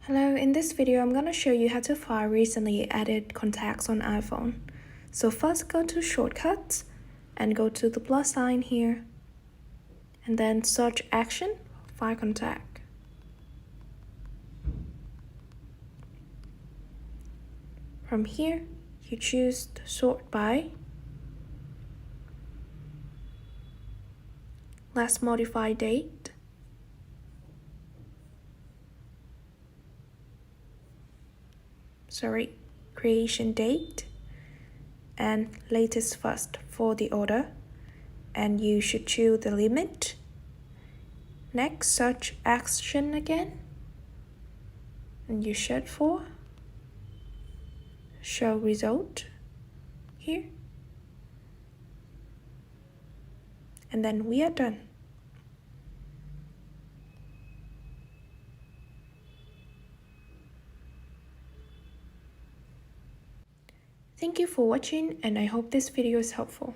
Hello, in this video I'm going to show you how to find recently added contacts on iPhone. So first go to shortcuts and go to the plus sign here and then search action, find contact. From here you choose to sort by last modified date, creation date, and latest first for the order, and you should choose the limit. Next, search action again, and you search for show result here, and then we are done. Thank you for watching, and I hope this video is helpful.